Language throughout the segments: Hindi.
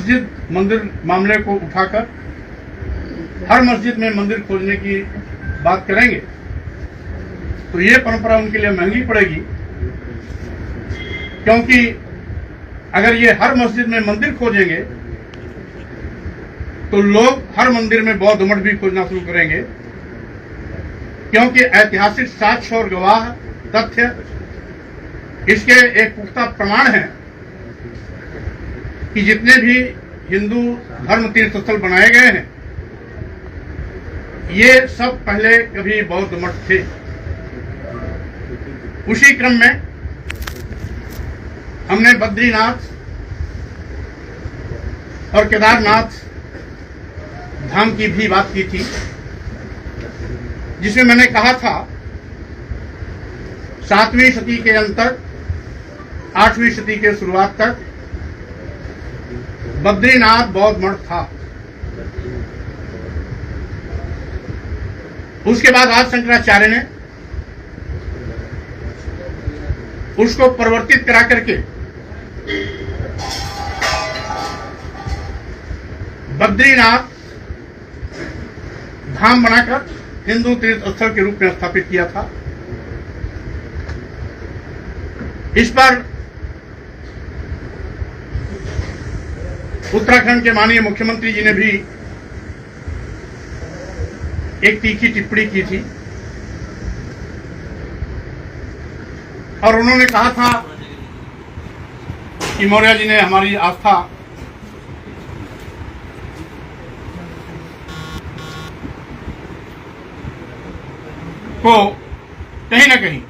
मस्जिद मंदिर मामले को उठाकर हर मस्जिद में मंदिर खोलने की बात करेंगे तो ये परंपरा उनके लिए महंगी पड़ेगी, क्योंकि अगर ये हर मस्जिद में मंदिर खोजेंगे तो लोग हर मंदिर में बौद्ध मठ भी खोजना शुरू करेंगे, क्योंकि ऐतिहासिक साक्ष्य और गवाह तथ्य इसके एक पुख्ता प्रमाण है कि जितने भी हिंदू धर्म तीर्थ स्थल बनाए गए हैं ये सब पहले कभी बौद्ध मठ थे। उसी क्रम में हमने बद्रीनाथ और केदारनाथ धाम की भी बात की थी, जिसमें मैंने कहा था 7वीं सदी के अंत तक 8वीं सदी के शुरुआत तक बद्रीनाथ बौद्ध मठ था। उसके बाद आज शंकराचार्य ने उसको परिवर्तित करा करके बद्रीनाथ धाम बनाकर हिंदू तीर्थ स्थल के रूप में स्थापित किया था। इस पर उत्तराखंड के माननीय मुख्यमंत्री जी ने भी एक तीखी टिप्पणी की थी और उन्होंने कहा था कि मौर्य जी ने हमारी आस्था को कहीं ना कहीं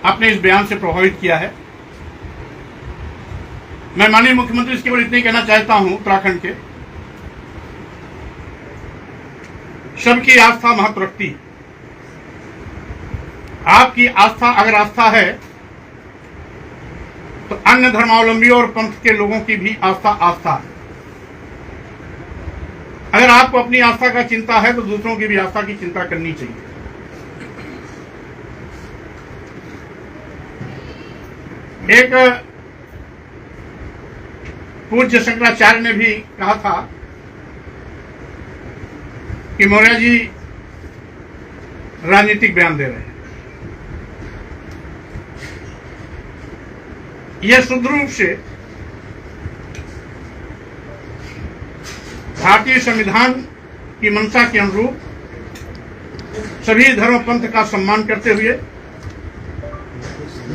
आपने इस बयान से प्रभावित किया है। मैं माननीय मुख्यमंत्री से केवल इतना ही कहना चाहता हूं, उत्तराखंड के सबकी आस्था महत्व रखती है। आपकी आस्था अगर आस्था है तो अन्य धर्मावलंबियों और पंथ के लोगों की भी आस्था आस्था है। अगर आपको अपनी आस्था का चिंता है तो दूसरों की भी आस्था की चिंता करनी चाहिए। एक पूज्य शंकराचार्य ने भी कहा था कि मौर्य जी राजनीतिक बयान दे रहे हैं। यह शुद्ध रूप से भारतीय संविधान की मंशा के अनुरूप सभी धर्म पंथ का सम्मान करते हुए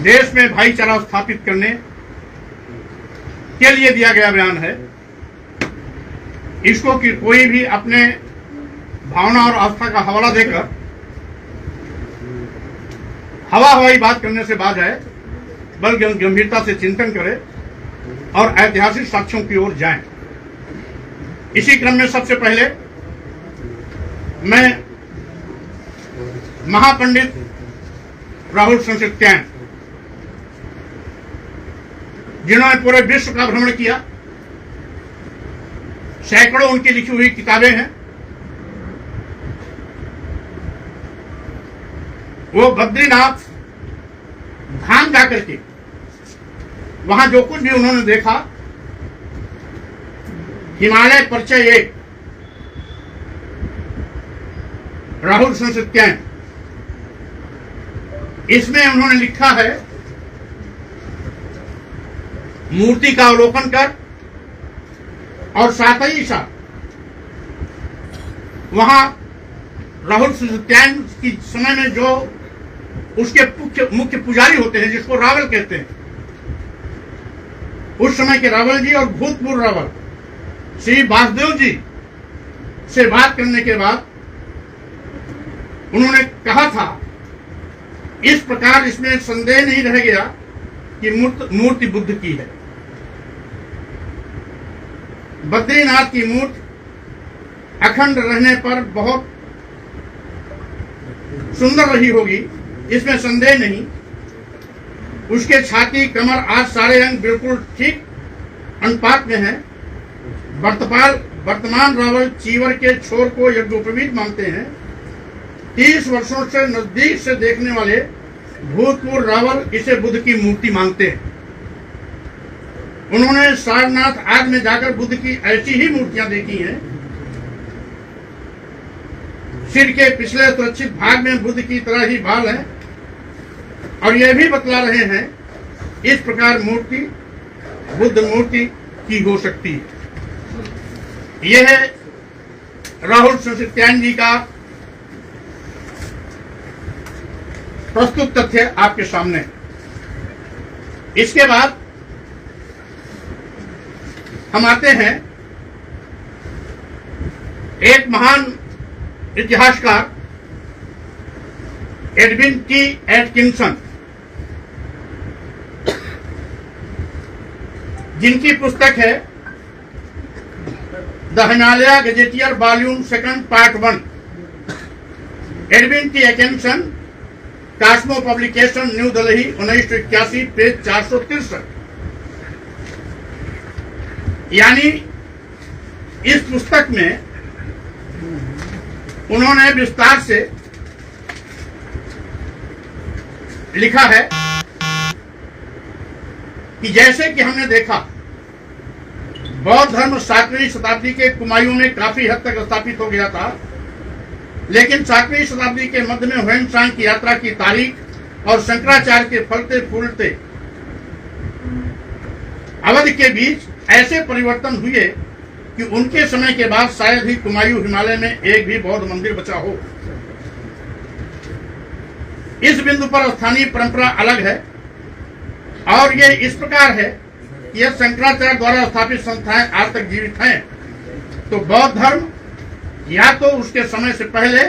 देश में भाईचारा स्थापित करने के लिए दिया गया बयान है। इसको कि कोई भी अपने भावना और आस्था का हवाला देकर हवा हवाई बात करने से बाज आए, बल्कि गंभीरता से चिंतन करे और ऐतिहासिक साक्ष्यों की ओर जाएं। इसी क्रम में सबसे पहले मैं महापंडित राहुल संस्कृत्यायन, जिन्होंने पूरे विश्व का भ्रमण किया, सैकड़ों उनकी लिखी हुई किताबें हैं, वो बद्रीनाथ धाम जाकर के वहां जो कुछ भी उन्होंने देखा, हिमालय परिचय एक राहुल संस्कृत्यायन, इसमें उन्होंने लिखा है मूर्ति का अवलोकन कर और साथ ही साथ वहां राहुल संस्कृत्यायन की समय में जो उसके मुख्य पुजारी होते हैं, जिसको रावल कहते हैं, उस समय के रावल जी और भूतपूर्व रावल श्री वासुदेव जी से बात करने के बाद उन्होंने कहा था, इस प्रकार इसमें संदेह नहीं रह गया कि मूर्ति बुद्ध की है। बद्रीनाथ की मूर्ति अखंड रहने पर बहुत सुंदर रही होगी, इसमें संदेह नहीं। उसके छाती, कमर आदि सारे अंग बिल्कुल ठीक अनुपात में हैं। वर्तमान रावल चीवर के छोर को यज्ञोपवीत मानते हैं। 30 वर्षों से नजदीक से देखने वाले भूतपूर्व रावल इसे बुद्ध की मूर्ति मानते हैं। उन्होंने सारनाथ आदि में जाकर बुद्ध की ऐसी ही मूर्तियां देखी हैं। सिर के पिछले सुरक्षित भाग में बुद्ध की तरह ही बाल है, और यह भी बतला रहे हैं इस प्रकार मूर्ति बुद्ध मूर्ति की हो सकती है। यह है राहुल संस्कृत्यायन जी का प्रस्तुत तथ्य आपके सामने। इसके बाद हम आते हैं एक महान इतिहासकार एडविन टी एटकिंसन, जिनकी पुस्तक है the Himalaya gazetteer volume 2 part 1। Edwin T Atkinson, Cosmo publication, New Delhi, 1981, page 463। यानी इस पुस्तक में उन्होंने विस्तार से लिखा है कि जैसे कि हमने देखा बौद्ध धर्म 7वीं शताब्दी के कुमायूं में काफी हद तक स्थापित हो गया था, लेकिन 7वीं शताब्दी के मध्य में ह्वेन-त्सांग की यात्रा की तारीख और शंकराचार्य के फलते फूलते अवधि के बीच ऐसे परिवर्तन हुए कि उनके समय के बाद शायद ही कुमायूं हिमालय में एक भी बौद्ध मंदिर बचा हो। इस बिंदु पर स्थानीय परंपरा अलग है, और यह इस प्रकार है कि यह शंकराचार्य द्वारा स्थापित संस्थाएं आज तक जीवित हैं, तो बौद्ध धर्म या तो उसके समय से पहले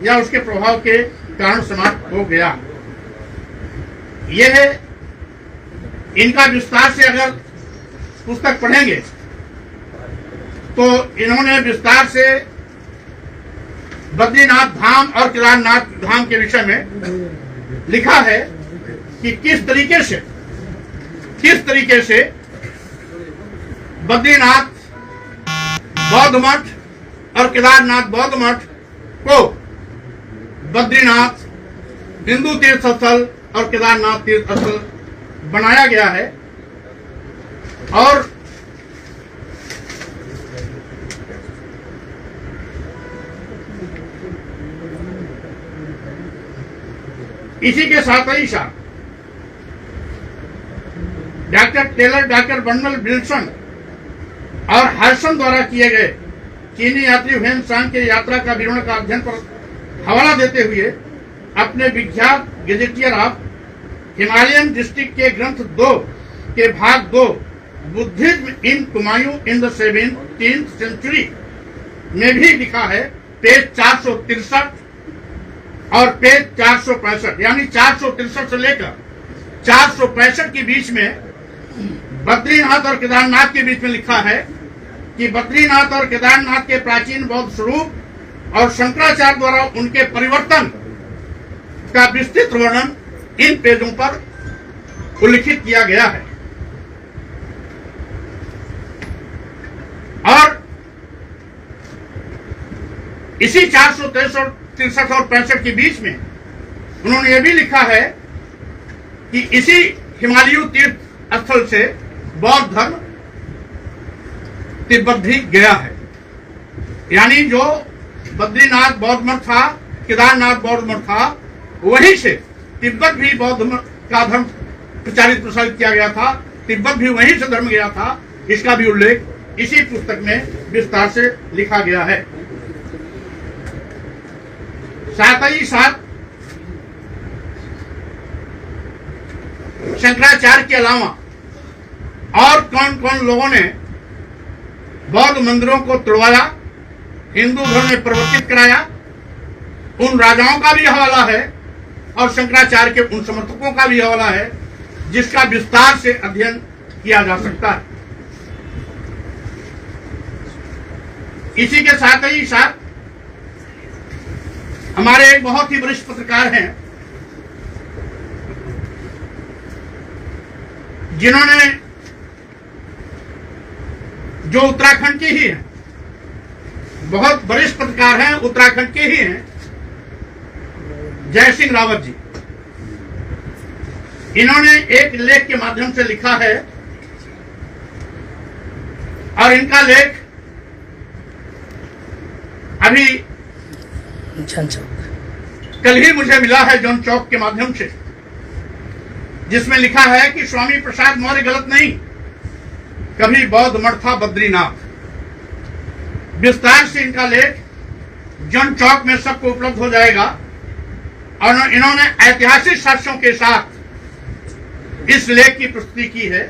या उसके प्रभाव के कारण समाप्त हो गया। यह इनका विस्तार से अगर पुस्तक पढ़ेंगे तो इन्होंने विस्तार से बद्रीनाथ धाम और केदारनाथ धाम के विषय में लिखा है कि किस तरीके से बद्रीनाथ बौद्ध मठ और केदारनाथ बौद्ध मठ को बद्रीनाथ हिंदू तीर्थ स्थल और केदारनाथ तीर्थ स्थल बनाया गया है। और इसी के साथ ही साथ doctor Taylor, doctor Bernal Wilson और हर्सन द्वारा किए गए चीनी यात्री ह्वेन-त्सांग के यात्रा का विवरण का अध्ययन पर हवाला देते हुए अपने विख्यात गेजेटियर ऑफ हिमालयन डिस्ट्रिक्ट के ग्रंथ 2 के भाग 2 Buddhism in Kumaon in the 17th century में भी लिखा है, पेज 463 और पेज 465, यानी 463 से लेकर 465 के बीच में बद्रीनाथ और केदारनाथ के बीच में लिखा है कि बद्रीनाथ और केदारनाथ के प्राचीन बौद्ध स्वरूप और शंकराचार्य द्वारा उनके परिवर्तन का विस्तृत वर्णन इन पेजों पर उल्लिखित किया गया है। और इसी 463 और 65 के बीच में उन्होंने यह भी लिखा है कि इसी हिमालयी तीर्थ स्थल से बौद्ध धर्म तिब्बत भी गया है। यानी जो बद्रीनाथ बौद्ध मठ था, केदारनाथ बौद्ध मठ था, वहीं से तिब्बत भी बौद्ध का धर्म प्रचारित प्रसारित किया गया था, तिब्बत भी वहीं से धर्म गया था। इसका भी उल्लेख इसी पुस्तक में विस्तार से लिखा गया है। साथ ही साथ शंकराचार्य के अलावा और कौन कौन लोगों ने बौद्ध मंदिरों को तोड़वाया, हिंदू धर्म में परिवर्तित कराया, उन राजाओं का भी हवाला है और शंकराचार्य के उन समर्थकों का भी हवाला है, जिसका विस्तार से अध्ययन किया जा सकता है। इसी के साथ ही साथ हमारे एक बहुत ही वरिष्ठ पत्रकार हैं जिन्होंने, जो उत्तराखंड के ही हैं, बहुत वरिष्ठ पत्रकार हैं, उत्तराखंड के ही हैं, जय सिंह रावत जी। इन्होंने एक लेख के माध्यम से लिखा है और इनका लेख अभी कल ही मुझे मिला है जॉन चौक के माध्यम से, जिसमें लिखा है कि स्वामी प्रसाद मौर्य गलत नहीं, कभी बौद्ध मठ था बद्रीनाथ। विस्तार से इनका लेख जॉन चौक में सबको उपलब्ध हो जाएगा और इन्होंने ऐतिहासिक साक्ष्यों के साथ इस लेख की प्रस्तुति की है।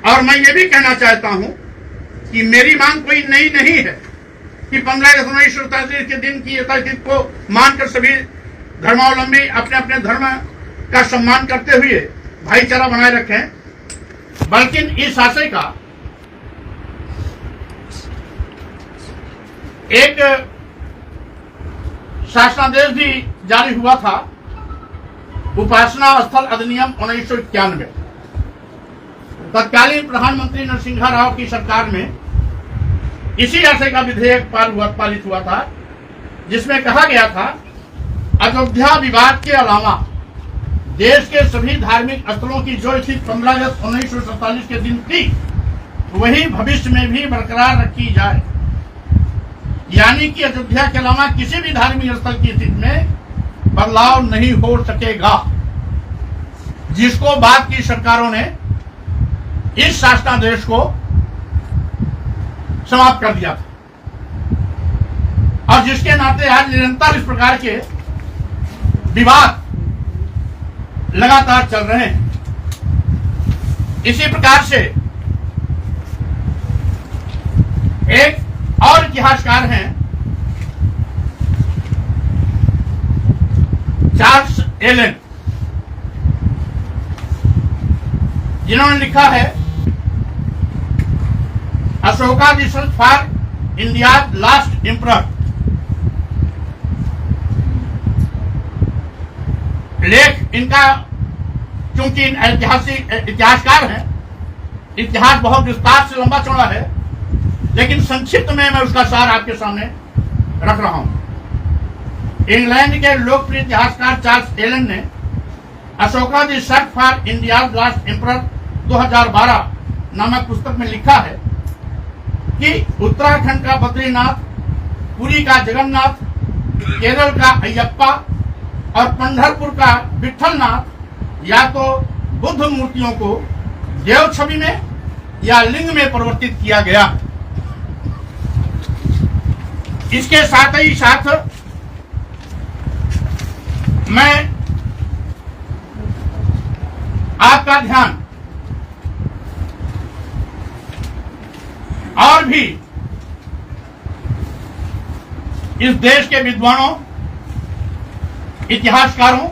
और मैं ये भी कहना चाहता हूं कि मेरी मांग कोई नई नहीं है कि 15 अगस्त 1947 के दिन की तारीख को मानकर सभी धर्मावलंबी अपने अपने धर्म का सम्मान करते हुए भाईचारा बनाए रखें, बल्कि इस आशय का एक शासनादेश भी जारी हुआ था, उपासना स्थल अधिनियम 1991। तत्कालीन प्रधानमंत्री नरसिंह राव की सरकार में इसी आशय का विधेयक पारित हुआ था, जिसमें कहा गया था अयोध्या विवाद के अलावा देश के सभी धार्मिक स्थलों की जो स्थिति 15 अगस्त 1947 के दिन थी वही भविष्य में भी बरकरार रखी जाए। यानी कि अयोध्या के अलावा किसी भी धार्मिक स्थल की स्थिति में बदलाव नहीं हो सकेगा, जिसको बाद की सरकारों ने इस शासनादेश को समाप्त कर दिया था और जिसके नाते आज निरंतर इस प्रकार के विवाद लगातार चल रहे हैं। इसी प्रकार से एक और इतिहासकार हैं चार्ल्स एलन, जिन्होंने लिखा है Ashoka the search for India last emperor. लेख इनका, क्योंकि ऐतिहासिक इतिहासकार हैं, इतिहास बहुत विस्तार से लंबा चौड़ा है, लेकिन संक्षिप्त में मैं उसका सार आपके सामने रख रहा हूं। इंग्लैंड के लोकप्रिय इतिहासकार चार्ल्स एलन ने Ashoka the search for India last emperor 2012 नामक पुस्तक में लिखा है कि उत्तराखंड का बद्रीनाथ, पुरी का जगन्नाथ, केरल का अयप्पा और पंढरपुर का विठलनाथ या तो बुद्ध मूर्तियों को देव छवि में या लिंग में परिवर्तित किया गया। इसके साथ ही साथ मैं आपका ध्यान और भी इस देश के विद्वानों, इतिहासकारों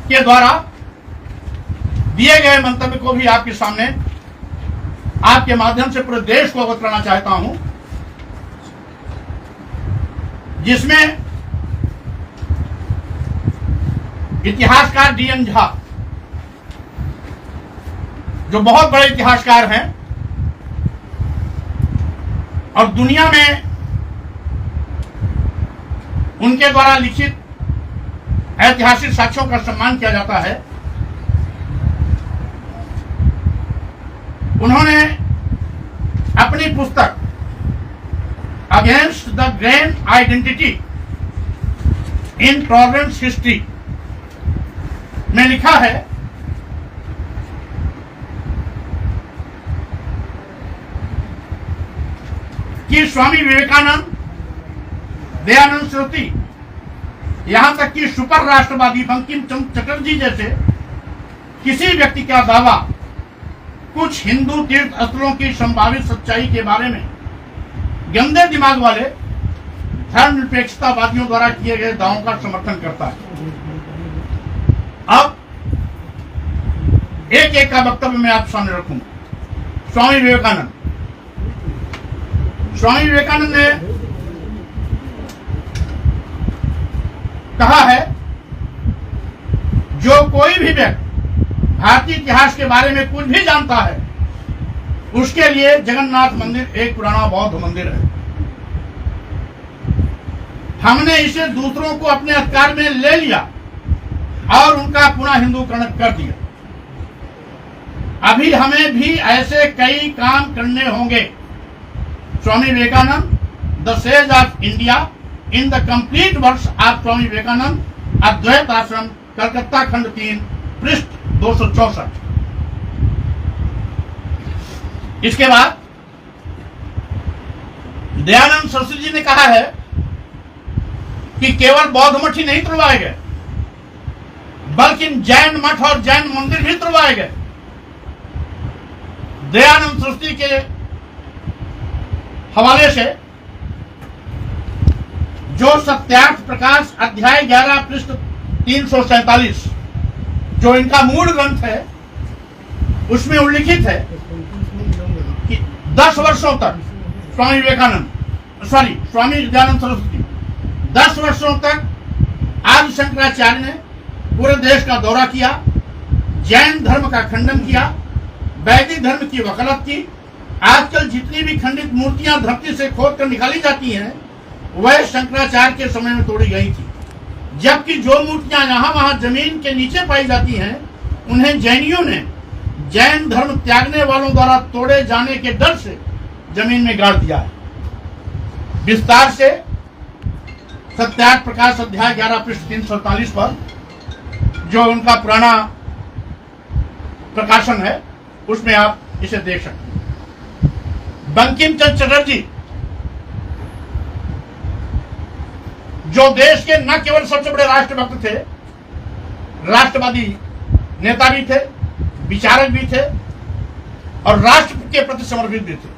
के द्वारा दिए गए मंतव्य को भी आपके सामने, आपके माध्यम से पूरे देश को अवगत करना चाहता हूं, जिसमें इतिहासकार डीएन झा, जो बहुत बड़े इतिहासकार हैं और दुनिया में उनके द्वारा लिखित ऐतिहासिक साक्ष्यों का सम्मान किया जाता है, उन्होंने अपनी पुस्तक against the grand identity in tolerance history में लिखा है कि स्वामी विवेकानंद, दयानंद सरस्वती, यहां तक कि सुपर राष्ट्रवादी बंकिम चंद्र चटर्जी जैसे किसी व्यक्ति का दावा कुछ हिंदू तीर्थ स्थलों की संभावित सच्चाई के बारे में गंदे दिमाग वाले धर्मनिरपेक्षतावादियों द्वारा किए गए दावों का समर्थन करता है। अब एक एक का वक्तव्य मैं आप सामने रखूंगा। स्वामी विवेकानंद ने कहा है, जो कोई भी व्यक्ति भारतीय इतिहास के बारे में कुछ भी जानता है, उसके लिए जगन्नाथ मंदिर एक पुराना बौद्ध मंदिर है। हमने इसे दूसरों को अपने अधिकार में ले लिया और उनका पुनः हिंदूकरण कर दिया। अभी हमें भी ऐसे कई काम करने होंगे। Swami Vivekananda, the sage of India in the complete works of Swami Vivekananda, Advaita Ashrama, Calcutta, खंड 3, पृष्ठ 264। इसके बाद दयानंद सरस्वती जी ने कहा है कि केवल बौद्ध मठ ही नहीं तुड़वाए गए, बल्कि जैन मठ और जैन मंदिर भी तुड़वाए गए। दयानंद सरस्वती के हवाले से जो सत्यार्थ प्रकाश अध्याय 11 पृष्ठ 347 जो इनका मूल ग्रंथ है, उसमें उल्लिखित है कि 10 वर्षों तक स्वामी दयानंद सरस्वती 10 वर्षों तक आदि शंकराचार्य ने पूरे देश का दौरा किया, जैन धर्म का खंडन किया, वैदिक धर्म की वकालत की। आजकल जितनी भी खंडित मूर्तियां धरती से खोद कर निकाली जाती हैं, वह शंकराचार्य के समय में तोड़ी गई थी, जबकि जो मूर्तियां यहाँ वहां जमीन के नीचे पाई जाती हैं, उन्हें जैनियों ने जैन धर्म त्यागने वालों द्वारा तोड़े जाने के डर से जमीन में गाड़ दिया है। विस्तार से सत्यार्थ प्रकाश अध्याय 11 पृष्ठ 347 पर जो उनका पुराना प्रकाशन है, उसमें आप इसे देख सकते हैं। बंकिम चंद्र चटर्जी जो देश के न केवल सबसे बड़े राष्ट्रभक्त थे, राष्ट्रवादी नेता भी थे, विचारक भी थे और राष्ट्र के प्रति समर्पित भी थे।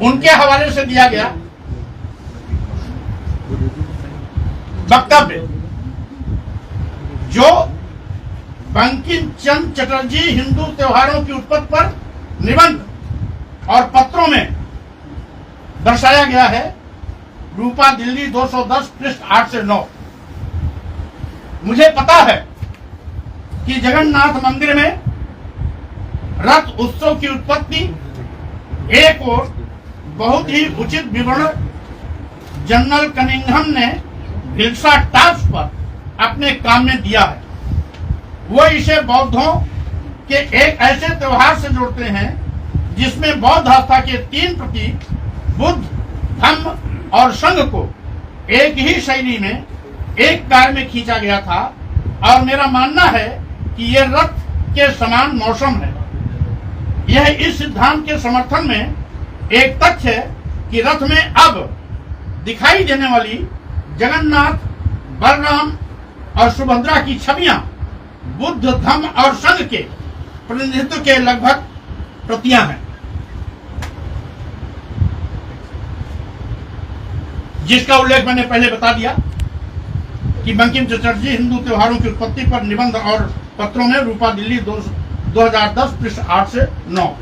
उनके हवाले से दिया गया वक्तव्य जो बंकिम चंद्र चटर्जी हिंदू त्योहारों की उत्पत्ति पर निबंध और पत्रों में दर्शाया गया है, रूपा दिल्ली 210 पृष्ठ 8 से 9। मुझे पता है कि जगन्नाथ मंदिर में रथ उत्सव की उत्पत्ति एक और बहुत ही उचित विवरण जनरल कनिंघम ने हिल्सा टास्क पर अपने काम में दिया है। वो इसे बौद्धों के एक ऐसे त्योहार से जोड़ते हैं जिसमें बौद्ध आस्था के 3 प्रतीक बुद्ध, धम्म और संघ को एक ही शैली में एक कार में खींचा गया था, और मेरा मानना है कि यह रथ के समान मौसम है। यह इस सिद्धांत के समर्थन में एक तथ्य है कि रथ में अब दिखाई देने वाली जगन्नाथ, बलराम और सुभद्रा की छवियां बुद्ध, धम्म और संघ के प्रतिनिधित्व के लगभग प्रतियां हैं, जिसका उल्लेख मैंने पहले बता दिया कि बंकिम चटर्जी हिंदू त्योहारों की उत्पत्ति पर निबंध और पत्रों में रूपा दिल्ली 2010 पृष्ठ 8 से 9।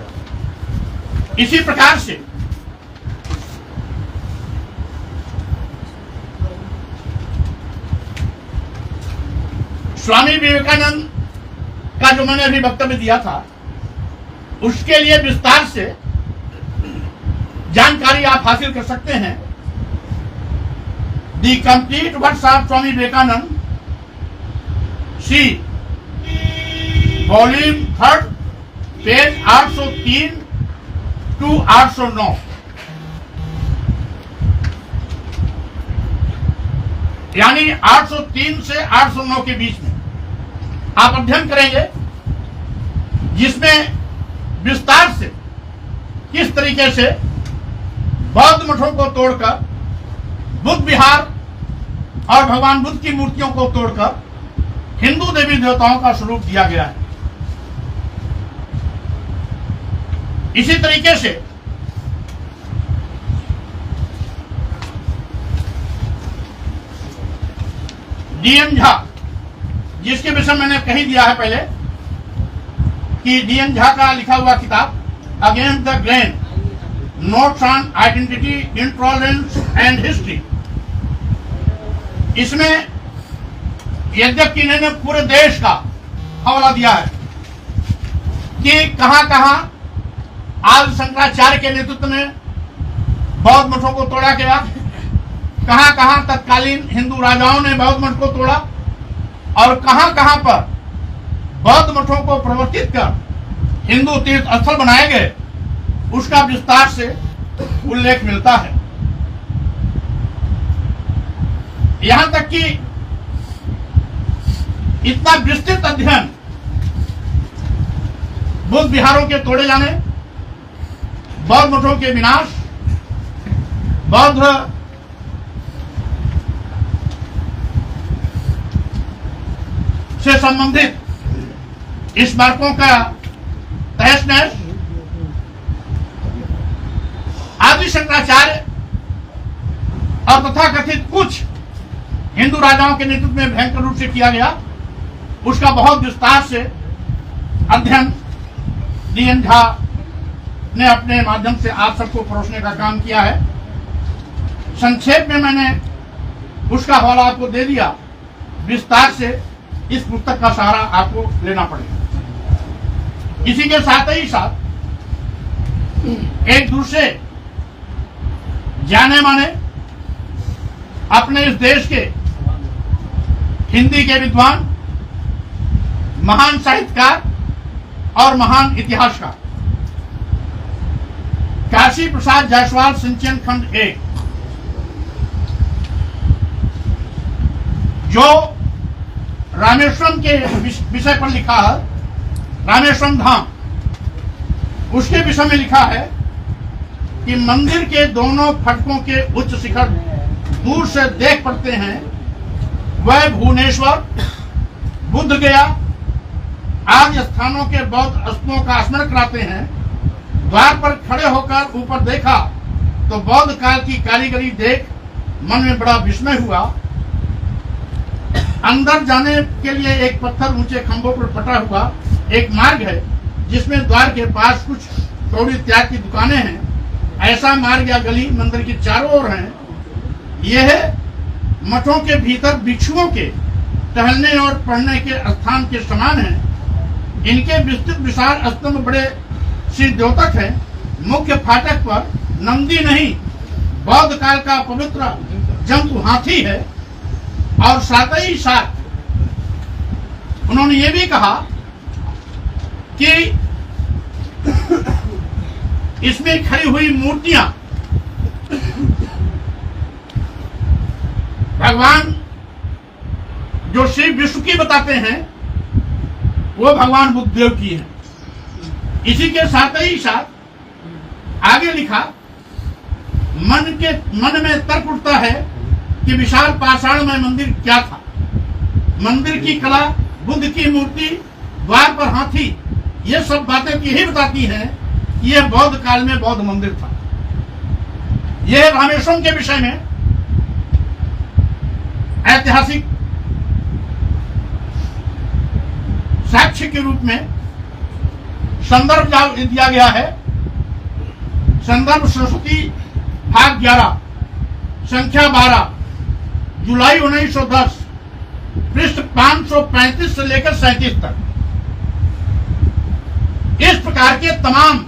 इसी प्रकार से स्वामी विवेकानंद का जो मैंने अभी वक्तव्य दिया था, उसके लिए विस्तार से जानकारी आप हासिल कर सकते हैं। The complete works of Swami Vivekananda, C volume 3, page 803 to 809। यानी 803 से 809 के बीच में आप अध्ययन करेंगे, जिसमें विस्तार से किस तरीके से बौद्ध मठों को तोड़कर बुद्ध विहार और भगवान बुद्ध की मूर्तियों को तोड़कर हिंदू देवी देवताओं का स्वरूप दिया गया है। इसी तरीके से डीएन झा, जिसके विषय मैंने कही दिया है पहले कि डीएन झा का लिखा हुआ किताब against the grain, notes on identity, intolerance and history, इसमें यद्यपि इन्होंने पूरे देश का हवाला दिया है कि कहां कहां आदि शंकराचार्य के नेतृत्व में बौद्ध मठों को तोड़ा गया, कहां कहां तत्कालीन हिंदू राजाओं ने बौद्ध मठ को तोड़ा, और कहां कहां पर बौद्ध मठों को परिवर्तित कर हिंदू तीर्थ स्थल बनाए गए, उसका विस्तार से उल्लेख मिलता है। यहां तक कि इतना विस्तृत अध्ययन बुद्ध विहारों के तोड़े जाने, बौद्ध मठों के विनाश, बौद्ध से संबंधित स्मारकों का तहस नहस, आदि शंकराचार्य और तथाकथित कुछ हिंदू राजाओं के नेतृत्व में भयंकर रूप से किया गया, उसका बहुत विस्तार से अध्ययन डी.एन. झा ने अपने माध्यम से आप सबको परोसने का काम किया है। संक्षेप में मैंने उसका हवाला आपको दे दिया, विस्तार से इस पुस्तक का सहारा आपको लेना पड़ेगा। इसी के साथ ही साथ एक दूसरे जाने माने अपने इस देश के हिंदी के विद्वान, महान साहित्यकार और महान इतिहासकार काशी प्रसाद जायसवाल सिंचन खंड 1, जो रामेश्वरम के विषय पर लिखा है, रामेश्वरम धाम, उसके विषय में लिखा है कि मंदिर के दोनों फटकों के उच्च शिखर दूर से देख पड़ते हैं, वह भुवनेश्वर, बुद्ध गया आदि स्थानों के बौद्ध स्तूपों का स्मरण कराते हैं। द्वार पर खड़े होकर ऊपर देखा तो बौद्ध काल की कारीगरी देख मन में बड़ा विस्मय हुआ। अंदर जाने के लिए एक पत्थर ऊंचे खंभों पर पटा हुआ एक मार्ग है, जिसमें द्वार के पास कुछ कौड़ी त्याग की दुकानें हैं। ऐसा मार्ग या गली मंदिर की चारों ओर है। यह मठों के भीतर भिक्षुओं के टहलने और पढ़ने के स्थान के समान है। इनके विस्तृत विशाल स्तंभ बड़े श्री द्योतक है। मुख्य फाटक पर नंदी नहीं, बौद्ध काल का पवित्र जंतु हाथी है। और साथ ही साथ उन्होंने ये भी कहा कि इसमें खड़ी हुई मूर्तियां भगवान जो श्री विष्णु की बताते हैं, वो भगवान बुद्धदेव की है। इसी के साथ ही साथ आगे लिखा, मन में तर्क उठता है कि विशाल पाषाण में मंदिर क्या था। मंदिर की कला, बुद्ध की मूर्ति, द्वार पर हाथी, ये सब बातें यही बताती हैं कि यह बौद्ध काल में बौद्ध मंदिर था। यह रामेश्वरम के विषय में ऐतिहासिक साक्ष्य के रूप में संदर्भ दिया गया है। संदर्भ सरस्वती भाग 11 संख्या 12 जुलाई 1910 पृष्ठ 535 से लेकर 37 तक। इस प्रकार के तमाम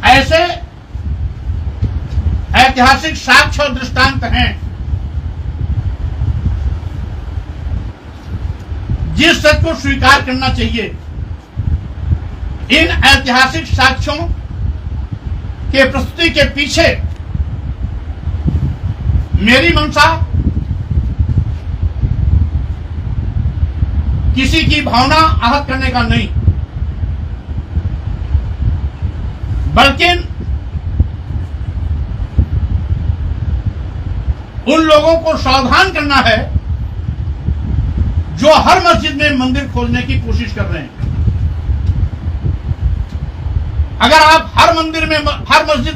ऐसे ऐतिहासिक साक्ष्य और दृष्टांत हैं जिस सत्य को स्वीकार करना चाहिए। इन ऐतिहासिक साक्ष्यों के प्रस्तुति के पीछे मेरी मंशा किसी की भावना आहत करने का नहीं, बल्कि उन लोगों को सावधान करना है जो हर मस्जिद में मंदिर खोलने की कोशिश कर रहे हैं। अगर आप हर मस्जिद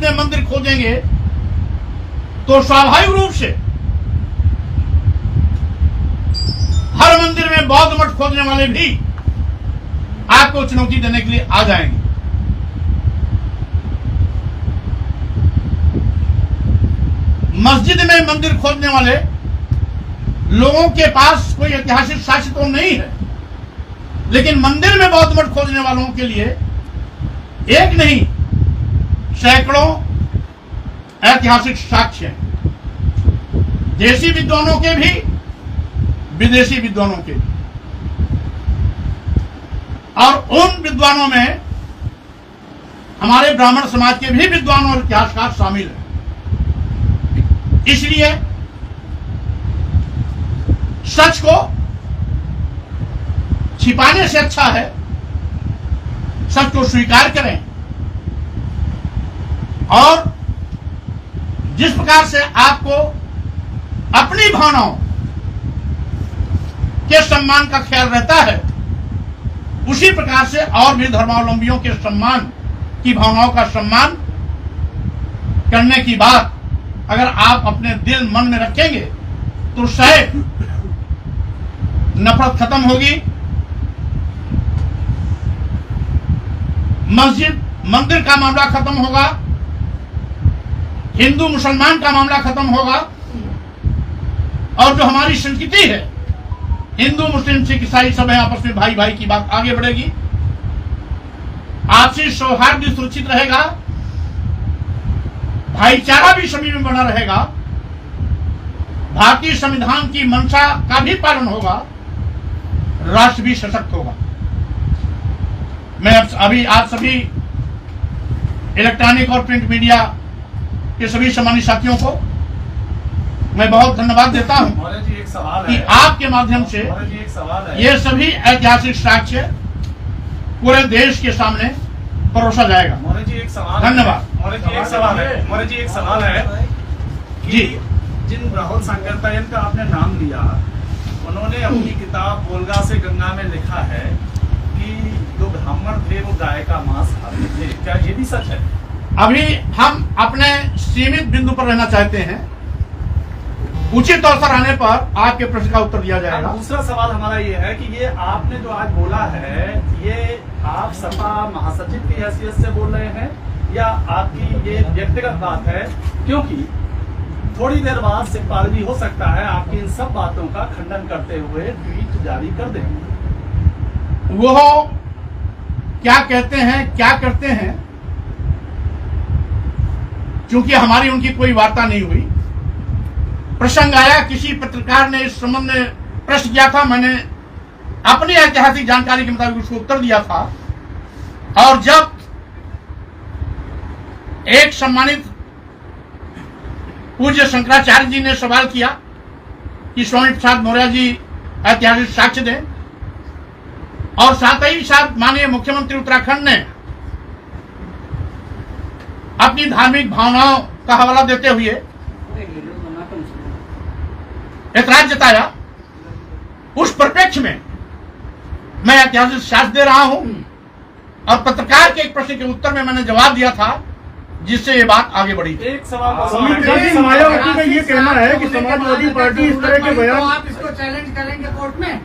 में मंदिर खोजेंगे तो स्वाभाविक रूप से हर मंदिर में बौद्ध मठ खोजने वाले भी आपको चुनौती देने के लिए आ जाएंगे। मस्जिद में मंदिर खोजने वाले लोगों के पास कोई ऐतिहासिक साक्ष्य तो नहीं है, लेकिन मंदिर में बौद्ध मठ खोजने वालों के लिए एक नहीं सैकड़ों ऐतिहासिक साक्ष्य हैं, देशी विद्वानों के भी, विदेशी विद्वानों के भी। और उन विद्वानों में हमारे ब्राह्मण समाज के भी विद्वान और इतिहासकार शामिल हैं। इसलिए सच को छिपाने से अच्छा है सच को स्वीकार करें और जिस प्रकार से आपको अपनी भावनाओं के सम्मान का ख्याल रहता है उसी प्रकार से और भी धर्मावलंबियों के सम्मान की भावनाओं का सम्मान करने की बात अगर आप अपने दिल मन में रखेंगे तो शायद नफरत खत्म होगी, मस्जिद मंदिर का मामला खत्म होगा, हिंदू मुसलमान का मामला खत्म होगा और जो हमारी संस्कृति है हिंदू मुस्लिम सिख ईसाई सब है आपस में भाई भाई की बात आगे बढ़ेगी, आपसी सौहार्द भी सुरक्षित रहेगा, भाईचारा भी सभी में बना रहेगा, भारतीय संविधान की मंशा का भी पालन होगा, राष्ट्र भी सशक्त होगा। मैं अभी आप सभी इलेक्ट्रॉनिक और प्रिंट मीडिया के सभी सम्मानित साथियों को मैं बहुत धन्यवाद देता हूं कि आपके माध्यम से ये सभी ऐतिहासिक साक्ष्य पूरे देश के सामने परोसा जाएगा। धन्यवाद। मौर्य जी एक सवाल है कि जिन राहुल सांकरतायन का आपने नाम लिया उन्होंने अपनी किताब वोल्गा से गंगा में लिखा है कि जो ब्राह्मण थे वो गाय का मांस खाते थे, क्या ये भी सच है? अभी हम अपने सीमित बिंदु पर रहना चाहते हैं, उचित अवसर आने पर आपके प्रश्न का उत्तर दिया जाएगा। दूसरा सवाल हमारा ये है कि ये आपने जो आज बोला है ये आप सपा महासचिव की हैसियत से बोल रहे हैं या आपकी ये व्यक्तिगत बात है? क्योंकि थोड़ी देर बाद सिखपाल भी हो सकता है आपकी इन सब बातों का खंडन करते हुए ट्वीट जारी कर दें। वो क्या कहते हैं क्या करते हैं, क्योंकि हमारी उनकी कोई वार्ता नहीं हुई। प्रसंग आया, किसी पत्रकार ने इस संबंध में प्रश्न किया था, मैंने अपनी ऐतिहासिक जानकारी के मुताबिक उसको उत्तर दिया था और जब एक सम्मानित पूज्य शंकराचार्य जी ने सवाल किया कि स्वामी प्रसाद मौर्य जी ऐतिहासिक साक्ष्य दें और साथ ही साथ माननीय मुख्यमंत्री उत्तराखंड ने अपनी धार्मिक भावनाओं का हवाला देते हुए ऐतराज जताया, उस परिप्रेक्ष्य में मैं ऐतिहासिक साक्ष्य दे रहा हूं और पत्रकार के एक प्रश्न के उत्तर में मैंने जवाब दिया था जिससे ये बात आगे बढ़ी। एक सवाल मायावती का ये कहना है कि समाजवादी पार्टी इस तरह के बयान, आप इसको चैलेंज करेंगे कोर्ट में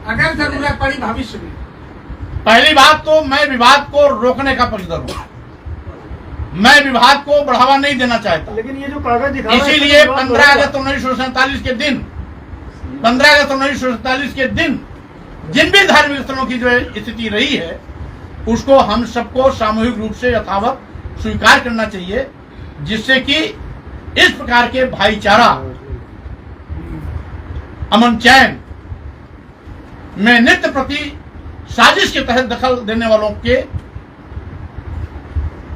अगर जरूरत पड़ी भविष्य में? पहली बात तो मैं विवाद को रोकने का पक्षधर हूं, मैं विवाद को बढ़ावा नहीं देना चाहता। लेकिन ये जो कागज दिखा रहा है, इसीलिए 15 अगस्त 1947 के दिन 15 अगस्त 1947 के दिन जिन भी धार्मिक स्थलों की जो स्थिति रही है उसको हम सबको सामूहिक रूप से यथावत स्वीकार करना चाहिए, जिससे कि इस प्रकार के भाईचारा अमन चैन में नित्य प्रति साजिश के तहत दखल देने वालों के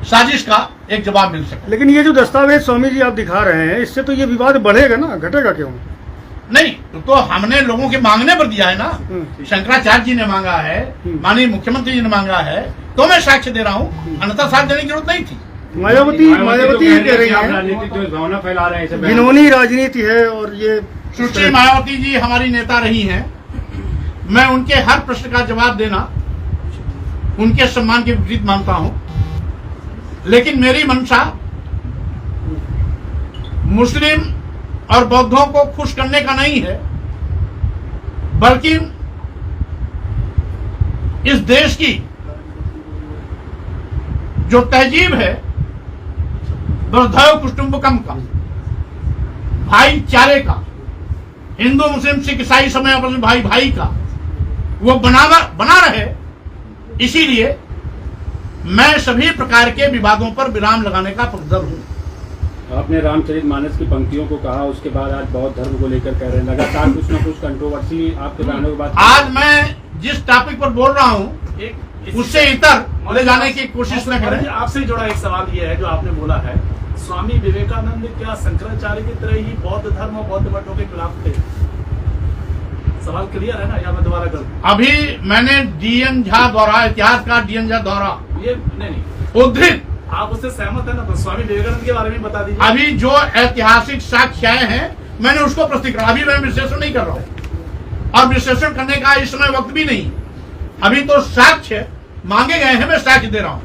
साजिश का एक जवाब मिल सके। लेकिन ये जो दस्तावेज स्वामी जी आप दिखा रहे हैं इससे तो ये विवाद बढ़ेगा ना, घटेगा क्यों? नहीं तो हमने लोगों के मांगने पर दिया है ना, शंकराचार्य जी ने मांगा है, माननीय मुख्यमंत्री जी ने मांगा है, तो मैं साक्ष्य दे रहा हूँ, अन्यथा साक्ष्य देने की जरूरत नहीं थी। मायावती ये कह रही है राजनीतिक जो भावना फैला रहे हैं, घिनौनी राजनीति है और ये सुश्री मायावती जी हमारी नेता रही हैं, मैं उनके हर प्रश्न का जवाब देना उनके सम्मान के विपरीत मानता हूं, लेकिन मेरी मंशा मुस्लिम और बौद्धों को खुश करने का नहीं है, बल्कि इस देश की जो तहजीब है वसुधैव कुटुंबकम का, भाईचारे का, हिंदू मुस्लिम सिख ईसाई समय अपने भाई भाई का, वो बना रहे। इसीलिए मैं सभी प्रकार के विवादों पर विराम लगाने का पक्षधर हूं। आपने रामचरितमानस की पंक्तियों को कहा, उसके बाद आज बौद्ध धर्म को लेकर कह रहे हैं, लगातार कुछ न कुछ कंट्रोवर्सी आपके बयानों के बाद। आज मैं जिस टॉपिक पर बोल रहा हूं एक उससे इतर ले जाने की कोशिश न मौलाना जी, करें। आपसे जुड़ा एक सवाल ये है जो आपने बोला है, स्वामी विवेकानंद क्या शंकराचार्य की तरह ही बौद्ध धर्म और बौद्ध मठों के खिलाफ थे? सवाल क्लियर है ना, या मैं दोबारा करूं? अभी मैंने डीएन झा द्वारा, इतिहासकार डीएन झा द्वारा ये नहीं, उद्धृत, आप उससे सहमत है ना? तो स्वामी विवेकानंद के बारे में बता दीजिए। अभी जो ऐतिहासिक साक्ष्य आए हैं मैंने उसको प्रस्तुत करा। अभी मैं विश्लेषण नहीं कर रहा हूं और विश्लेषण करने का इस समय वक्त भी नहीं। अभी तो साक्ष्य मांगे गए हैं, मैं साक्ष्य दे रहा हूं।